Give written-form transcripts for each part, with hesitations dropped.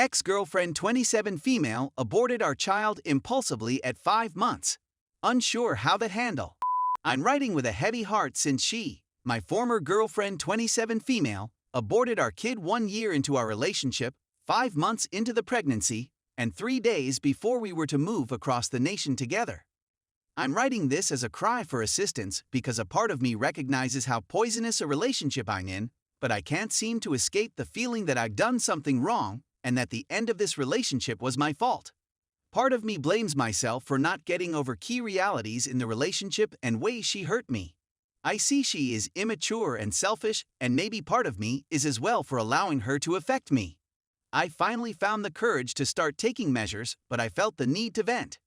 ex-girlfriend 27 female aborted our child impulsively at 5 months. Unsure how to handle. I'm writing with a heavy heart since she, my former girlfriend 27 female, aborted our kid 1 year into our relationship, 5 months into the pregnancy, and 3 days before we were to move across the nation together. I'm writing this as a cry for assistance because a part of me recognizes how poisonous a relationship I'm in, but I can't seem to escape the feeling that I've done something wrong and that the end of this relationship was my fault. Part of me blames myself for not getting over key realities in the relationship and ways she hurt me. I see she is immature and selfish, and maybe part of me is as well for allowing her to affect me. I finally found the courage to start taking measures, but I felt the need to vent.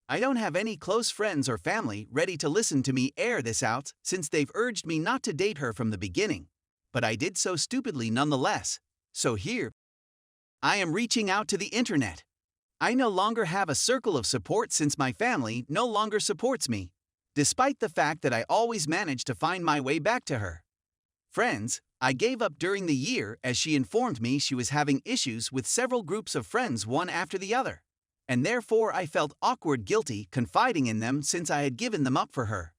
I don't have any close friends or family ready to listen to me air this out since they've urged me not to date her from the beginning, but I did so stupidly nonetheless. So here, I am reaching out to the internet. I no longer have a circle of support since my family no longer supports me, despite the fact that I always manage to find my way back to her. Friends, I gave up during the year as she informed me she was having issues with several groups of friends one after the other, and therefore I felt awkward guilty confiding in them since I had given them up for her.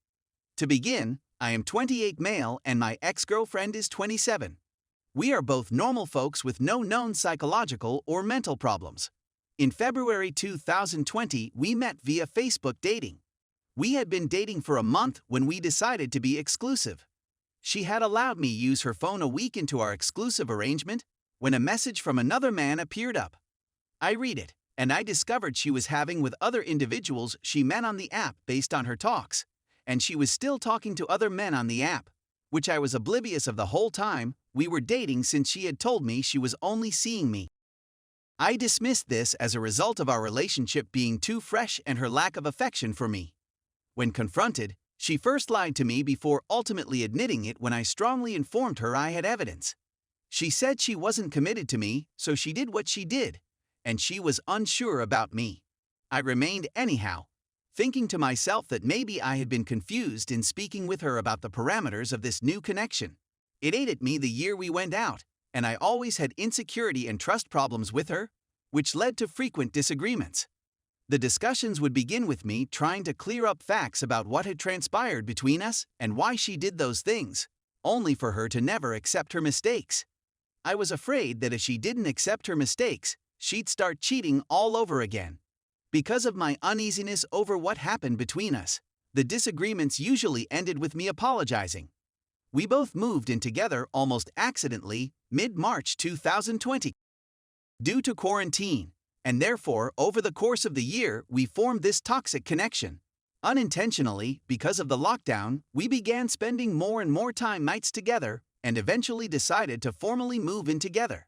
To begin, I am 28 male and my ex-girlfriend is 27. We are both normal folks with no known psychological or mental problems. In February 2020, we met via Facebook dating. We had been dating for a month when we decided to be exclusive. She had allowed me use her phone a week into our exclusive arrangement when a message from another man appeared up. I read it, and I discovered she was having with other individuals she met on the app based on her talks, and she was still talking to other men on the app, which I was oblivious of the whole time we were dating since she had told me she was only seeing me. I dismissed this as a result of our relationship being too fresh and her lack of affection for me. When confronted, she first lied to me before ultimately admitting it when I strongly informed her I had evidence. She said she wasn't committed to me, so she did what she did, and she was unsure about me. I remained anyhow, thinking to myself that maybe I had been confused in speaking with her about the parameters of this new connection. It ate at me the year we went out, and I always had insecurity and trust problems with her, which led to frequent disagreements. The discussions would begin with me trying to clear up facts about what had transpired between us and why she did those things, only for her to never accept her mistakes. I was afraid that if she didn't accept her mistakes, she'd start cheating all over again. Because of my uneasiness over what happened between us, the disagreements usually ended with me apologizing. We both moved in together almost accidentally, mid-March 2020. Due to quarantine, and therefore over the course of the year we formed this toxic connection. Unintentionally, because of the lockdown, we began spending more and more time nights together and eventually decided to formally move in together.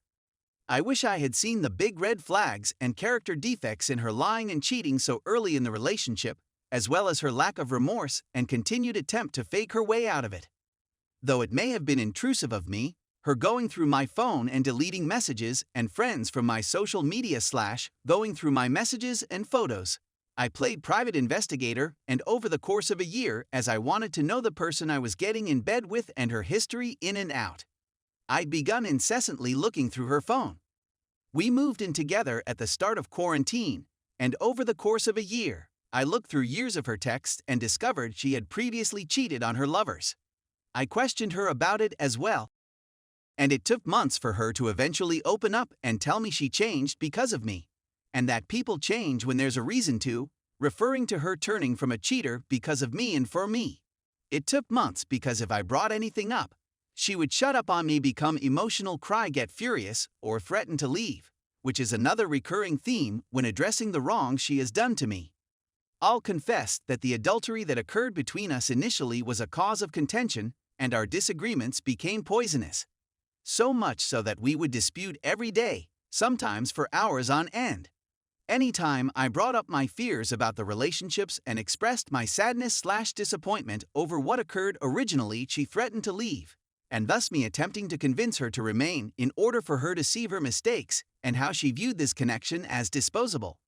I wish I had seen the big red flags and character defects in her lying and cheating so early in the relationship, as well as her lack of remorse and continued attempt to fake her way out of it. Though it may have been intrusive of me, her going through my phone and deleting messages and friends from my social media / going through my messages and photos. I played private investigator, and over the course of a year, as I wanted to know the person I was getting in bed with and her history in and out, I'd begun incessantly looking through her phone. We moved in together at the start of quarantine, and over the course of a year, I looked through years of her texts and discovered she had previously cheated on her lovers. I questioned her about it as well, and it took months for her to eventually open up and tell me she changed because of me, and that people change when there's a reason to, referring to her turning from a cheater because of me and for me. It took months because if I brought anything up, she would shut up on me, become emotional, cry, get furious, or threaten to leave, which is another recurring theme when addressing the wrong she has done to me. I'll confess that the adultery that occurred between us initially was a cause of contention, and our disagreements became poisonous. So much so that we would dispute every day, sometimes for hours on end. Anytime I brought up my fears about the relationships and expressed my sadness / disappointment over what occurred originally, she threatened to leave, and thus me attempting to convince her to remain in order for her to see her mistakes and how she viewed this connection as disposable.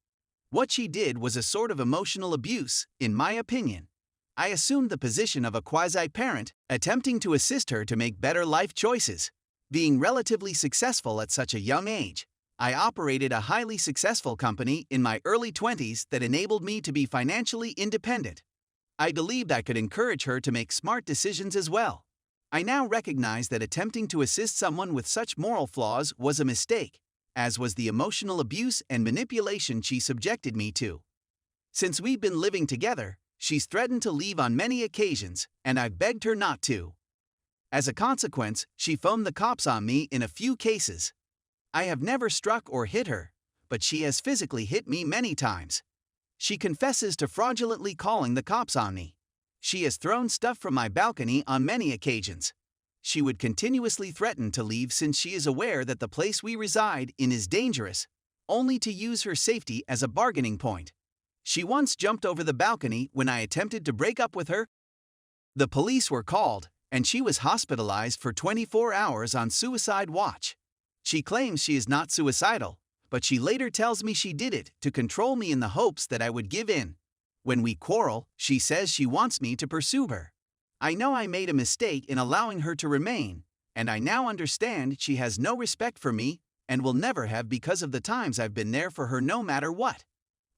What she did was a sort of emotional abuse, in my opinion. I assumed the position of a quasi-parent, attempting to assist her to make better life choices. Being relatively successful at such a young age, I operated a highly successful company in my early 20s that enabled me to be financially independent. I believed I could encourage her to make smart decisions as well. I now recognize that attempting to assist someone with such moral flaws was a mistake, as was the emotional abuse and manipulation she subjected me to. Since we've been living together, she's threatened to leave on many occasions, and I've begged her not to. As a consequence, she phoned the cops on me in a few cases. I have never struck or hit her, but she has physically hit me many times. She confesses to fraudulently calling the cops on me. She has thrown stuff from my balcony on many occasions. She would continuously threaten to leave since she is aware that the place we reside in is dangerous, only to use her safety as a bargaining point. She once jumped over the balcony when I attempted to break up with her. The police were called, and she was hospitalized for 24 hours on suicide watch. She claims she is not suicidal, but she later tells me she did it to control me in the hopes that I would give in. When we quarrel, she says she wants me to pursue her. I know I made a mistake in allowing her to remain, and I now understand she has no respect for me and will never have because of the times I've been there for her no matter what.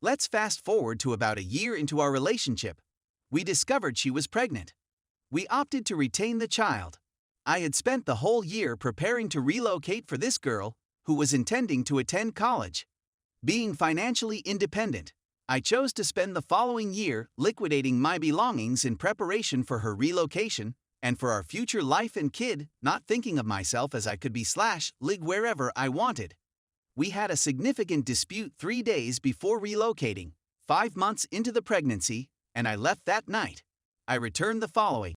Let's fast forward to about a year into our relationship. We discovered she was pregnant. We opted to retain the child. I had spent the whole year preparing to relocate for this girl, who was intending to attend college. Being financially independent, I chose to spend the following year liquidating my belongings in preparation for her relocation and for our future life and kid, not thinking of myself as I could be / live wherever I wanted. We had a significant dispute 3 days before relocating, 5 months into the pregnancy, and I left that night. I returned the following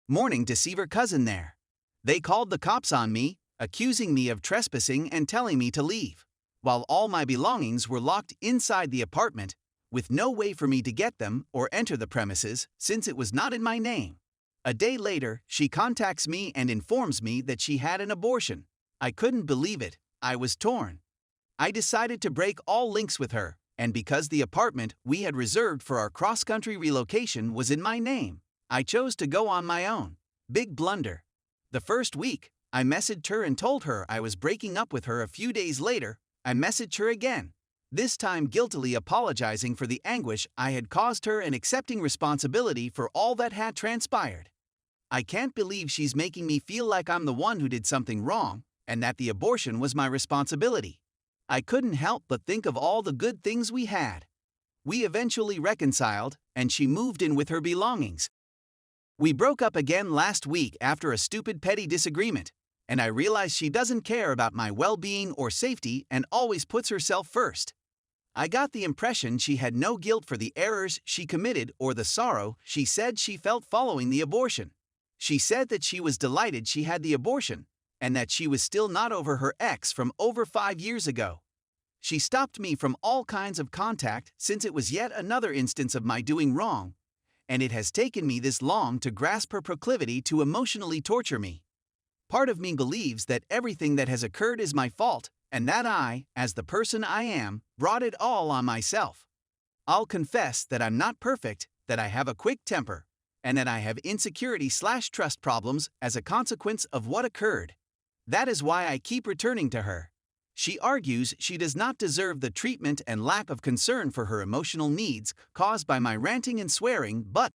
morning to see her cousin there. They called the cops on me, accusing me of trespassing and telling me to leave, while all my belongings were locked inside the apartment, with no way for me to get them or enter the premises since it was not in my name. A day later, she contacts me and informs me that she had an abortion. I couldn't believe it. I was torn. I decided to break all links with her, and because the apartment we had reserved for our cross-country relocation was in my name, I chose to go on my own. Big blunder. The first week, I messaged her and told her I was breaking up with her. A few days later, I messaged her again, this time guiltily apologizing for the anguish I had caused her and accepting responsibility for all that had transpired. I can't believe she's making me feel like I'm the one who did something wrong, and that the abortion was my responsibility. I couldn't help but think of all the good things we had. We eventually reconciled, and she moved in with her belongings. We broke up again last week after a stupid petty disagreement, and I realized she doesn't care about my well-being or safety and always puts herself first. I got the impression she had no guilt for the errors she committed or the sorrow she said she felt following the abortion. She said that she was delighted she had the abortion, and that she was still not over her ex from over 5 years ago. She stopped me from all kinds of contact since it was yet another instance of my doing wrong, and it has taken me this long to grasp her proclivity to emotionally torture me. Part of me believes that everything that has occurred is my fault, and that I, as the person I am, brought it all on myself. I'll confess that I'm not perfect, that I have a quick temper, and that I have insecurity/trust problems as a consequence of what occurred. That is why I keep returning to her. She argues she does not deserve the treatment and lack of concern for her emotional needs caused by my ranting and swearing, but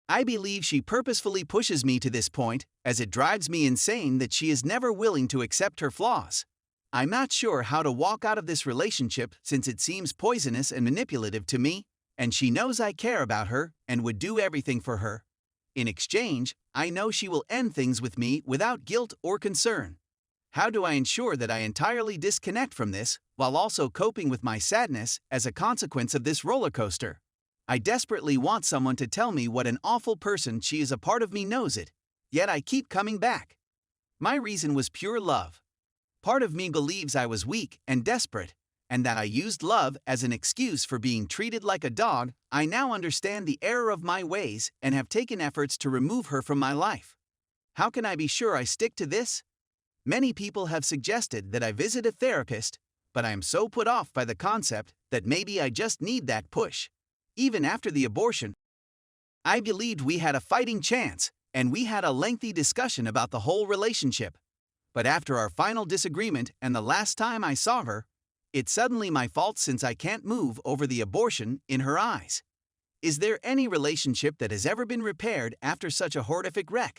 I believe she purposefully pushes me to this point, as it drives me insane that she is never willing to accept her flaws. I'm not sure how to walk out of this relationship since it seems poisonous and manipulative to me, and she knows I care about her and would do everything for her. In exchange, I know she will end things with me without guilt or concern. How do I ensure that I entirely disconnect from this, while also coping with my sadness as a consequence of this roller coaster? I desperately want someone to tell me what an awful person she is. A part of me knows it, yet I keep coming back. My reason was pure love. Part of me believes I was weak and desperate, and that I used love as an excuse for being treated like a dog. I now understand the error of my ways and have taken efforts to remove her from my life. How can I be sure I stick to this? Many people have suggested that I visit a therapist, but I am so put off by the concept that maybe I just need that push. Even after the abortion, I believed we had a fighting chance, and we had a lengthy discussion about the whole relationship. But after our final disagreement and the last time I saw her, it's suddenly my fault since I can't move over the abortion in her eyes. Is there any relationship that has ever been repaired after such a horrific wreck?